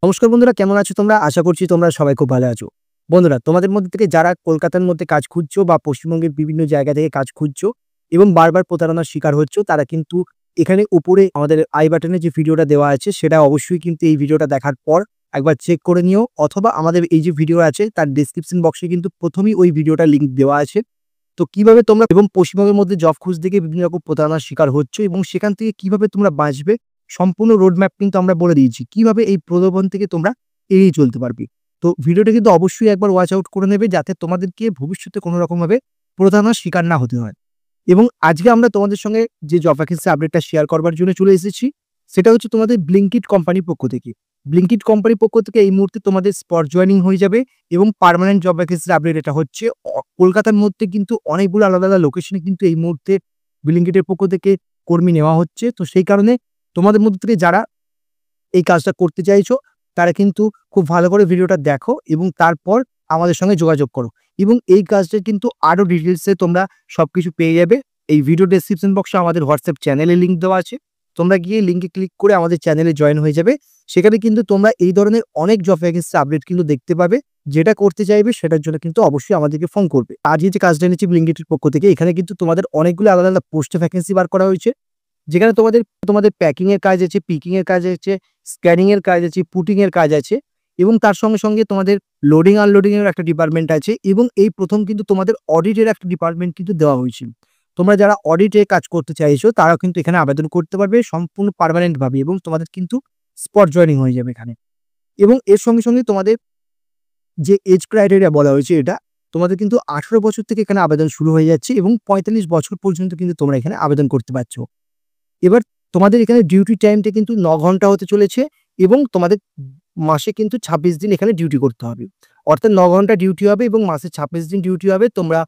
নমস্কার বন্ধুরা, কেমন আছো তোমরা? আশা করছি তোমরা সবাই খুব ভালো আছো। বন্ধুরা, তোমাদের মধ্যে থেকে যারা কলকাতার মধ্যে কাজ খুঁজছো বা পশ্চিমবঙ্গের বিভিন্ন জায়গা থেকে কাজ খুঁজছো এবং বারবার প্রতারণার শিকার হচ্ছো, তারা কিন্তু এখানে উপরে আমাদের আই বাটনে যে ভিডিওটা দেওয়া আছে সেটা অবশ্যই কিন্তু এই ভিডিওটা দেখার পর একবার চেক করে নিও, অথবা আমাদের এই যে ভিডিও আছে তার ডেসক্রিপশন বক্সে কিন্তু প্রথমেই ওই ভিডিওটা লিংক দেওয়া আছে। তো কিভাবে তোমরা এবং পশ্চিমবঙ্গের মধ্যে জব খুঁজতে গিয়ে বিভিন্ন রকম প্রতারণার শিকার হচ্ছো এবং সেখান থেকে কিভাবে তোমরা বাঁচবে, সম্পূর্ণ রোড ম্যাপ কিন্তু আমরা বলে দিয়েছি। কিভাবে এই প্রলোভন থেকে তোমরা এড়িয়ে চলতে পারবে। তো ভিডিওটা কিন্তু অবশ্যই একবার ওয়াচ আউট করে নেবে, যাতে তোমাদেরকে ভবিষ্যতে কোনো রকমভাবে প্রতারণার শিকার না হতে হয়। এবং আজকে আমরা তোমাদের সঙ্গে যে জব ভ্যাকেন্সি আপডেটটা শেয়ার করবার জন্য চলে এসেছি, সেটা হচ্ছে তোমাদের ব্লিঙ্কিট কোম্পানির পক্ষ থেকে। ব্লিঙ্কিট কোম্পানির পক্ষ থেকে এই মুহূর্তে তোমাদের স্পট জয়েনিং হয়ে যাবে এবং পার্মানেন্ট জব ভ্যাকেন্সির আপডেট এটা হচ্ছে। কলকাতার মধ্যে কিন্তু অনেকগুলো আলাদা আলাদা লোকেশনে কিন্তু এই মুহূর্তে ব্লিঙ্কিটের পক্ষ থেকে কর্মী নেওয়া হচ্ছে। তো সেই কারণে তোমাদের মধ্যে থেকে যারা এই কাজটা করতে চাইছো, তারা কিন্তু খুব ভালো করে ভিডিওটা দেখো এবং তারপর আমাদের সঙ্গে যোগাযোগ করো। এবং এই কাজটা কিন্তু আরো ডিটেইলসে তোমরা সবকিছু পেয়ে যাবে। এই ভিডিও ডেসক্রিপশন বক্সে আমাদের হোয়াটসঅ্যাপ চ্যানেলের লিংক দেওয়া আছে। তোমরা গিয়ে লিংকে ক্লিক করে আমাদের চ্যানেলে জয়েন হয়ে যাবে। সেখানে কিন্তু তোমরা এই ধরনের অনেক জব ভ্যাকেন্সি আপডেট কিন্তু দেখতে পাবে। যেটা করতে চাইবে সেটার জন্য কিন্তু অবশ্যই আমাদেরকে ফোন করবে। আজ যে কাজটা এনেছি ব্লিঙ্কিটের পক্ষ থেকে, এখানে কিন্তু তোমাদের অনেকগুলো আলাদা আলাদা পোস্টে ভ্যাকেন্সি বার করা হয়েছে, যেখানে তোমাদের প্যাকিং এর কাজ আছে, পিকিং এর কাজ আছে, স্ক্যানিং এর কাজ আছে, পুটিং এর কাজ আছে এবং তার সঙ্গে সঙ্গে তোমাদের লোডিং আনলোডিং এর একটা ডিপার্টমেন্ট আছে এবং এই প্রথম কিন্তু তোমাদের অডিটের একটা ডিপার্টমেন্ট কিন্তু দেওয়া হয়েছে। তোমরা যারা অডিটে কাজ করতে চাইছো তারাও কিন্তু এখানে আবেদন করতে পারবে সম্পূর্ণ পার্মানেন্ট ভাবে এবং তোমাদের কিন্তু স্পট জয়েনিং হয়ে যাবে এখানে। এবং এর সঙ্গে সঙ্গে তোমাদের যে এজ ক্রাইটেরিয়া বলা হয়েছে, এটা তোমাদের কিন্তু 18 বছর থেকে এখানে আবেদন শুরু হয়ে যাচ্ছে এবং 45 বছর পর্যন্ত কিন্তু তোমরা এখানে আবেদন করতে পারছো। এবার তোমাদের এখানে ডিউটি টাইমটা কিন্তু 9 ঘন্টা হতে চলেছে এবং তোমাদের মাসে কিন্তু 26 দিন এখানে ডিউটি করতে হবে। অর্থাৎ 9 ঘন্টা ডিউটি হবে এবং মাসে 26 দিন ডিউটি হবে। তোমরা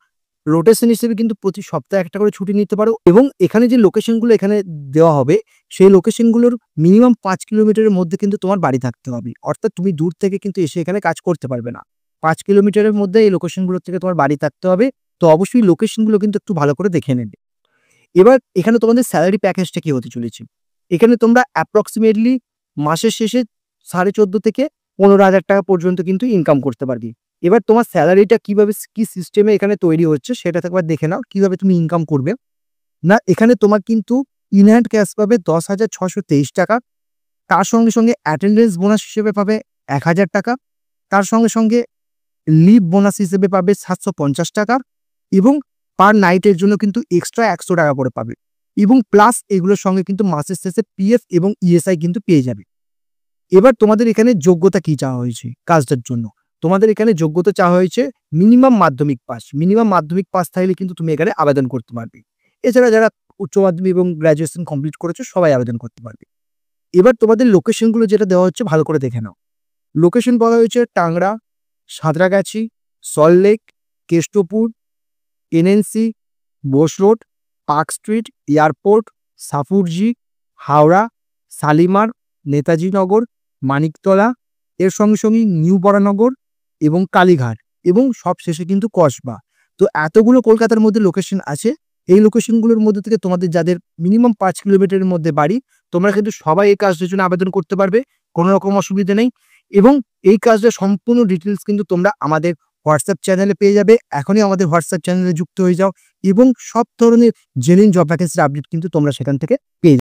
রোটেশন হিসেবে কিন্তু প্রতি সপ্তাহে একটা করে ছুটি নিতে পারো এবং এখানে যে লোকেশনগুলো এখানে দেওয়া হবে, সেই লোকেশনগুলোর মিনিমাম 5 কিলোমিটারের মধ্যে কিন্তু তোমার বাড়ি থাকতে হবে। অর্থাৎ তুমি দূর থেকে কিন্তু এসে এখানে কাজ করতে পারবে না। 5 কিলোমিটারের মধ্যে এই লোকেশনগুলোর থেকে তোমার বাড়ি থাকতে হবে। তো অবশ্যই লোকেশনগুলো কিন্তু একটু ভালো করে দেখে নেবে। এবার এখানে তোমাদের স্যালারি প্যাকেজটা কি হতে চলেছে, এখানে তোমরা অ্যাপ্রক্সিমেটলি মাসের শেষে 14.5 থেকে 15,000 টাকা পর্যন্ত কিন্তু ইনকাম করতে পারবে। এবার তোমার স্যালারিটা কিভাবে কি সিস্টেমে এখানে তৈরি হচ্ছে সেটা একবার দেখে নাও, কিভাবে তুমি ইনকাম করবে। না, এখানে তোমার কিন্তু ইন হ্যান্ড ক্যাশ পাবে 10,623 টাকা। তার সঙ্গে সঙ্গে অ্যাটেন্ডেন্স বোনাস হিসেবে পাবে 1,000 টাকা। তার সঙ্গে সঙ্গে লিভ বোনাস হিসেবে পাবে 750 টাকা এবং পার নাইটের জন্য কিন্তু এক্সট্রা 100 টাকা করে পাবে এবং প্লাস এগুলোর সঙ্গে কিন্তু মাসের শেষে পিএফ এবং ইএসআই কিন্তু পেয়ে যাবে। এবার তোমাদের এখানে যোগ্যতা কি চাওয়া হয়েছে কাজটার জন্য, তোমাদের এখানে যোগ্যতা চাওয়া হয়েছে মিনিমাম মাধ্যমিক পাস। মিনিমাম মাধ্যমিক পাস থাকলে কিন্তু তুমি এখানে আবেদন করতে পারবে। এছাড়া যারা উচ্চ মাধ্যমিক এবং গ্র্যাজুয়েশন কমপ্লিট করেছো সবাই আবেদন করতে পারবে। এবার তোমাদের লোকেশনগুলো যেটা দেওয়া হচ্ছে ভালো করে দেখে নাও। লোকেশন বলা হয়েছে টাংরা, সাঁতরাগাছি, সল্টলেক, কেষ্টপুর, এনএনসি, Bose road, park street, airport, Shapoorji, Howrah, Shalimar, Netaji Nagar, Maniktala, এর সঙ্গে সঙ্গে নিউ বরানগর এবং কালীঘাট এবং সব শেষে কিন্তু কসবা। তো এতগুলো কলকাতার মধ্যে লোকেশন আছে। এই লোকেশনগুলোর মধ্যে থেকে তোমাদের যাদের মিনিমাম 5 কিলোমিটারের মধ্যে বাড়ি, তোমরা কিন্তু সবাই এই কাজটার জন্য আবেদন করতে পারবে, কোনো রকম অসুবিধা নেই। এবং এই কাজটা সম্পূর্ণ ডিটেলস কিন্তু তোমরা আমাদের হোয়াটসঅ্যাপ চ্যানেলে পেয়ে যাবে। এখনই আমাদের হোয়াটসঅ্যাপ চ্যানেলে যুক্ত হয়ে যাও এবং সব ধরনের জেনুইন জব ভ্যাকেন্সির আপডেট কিন্তু তোমরা সেখান থেকে পেয়ে যাবে।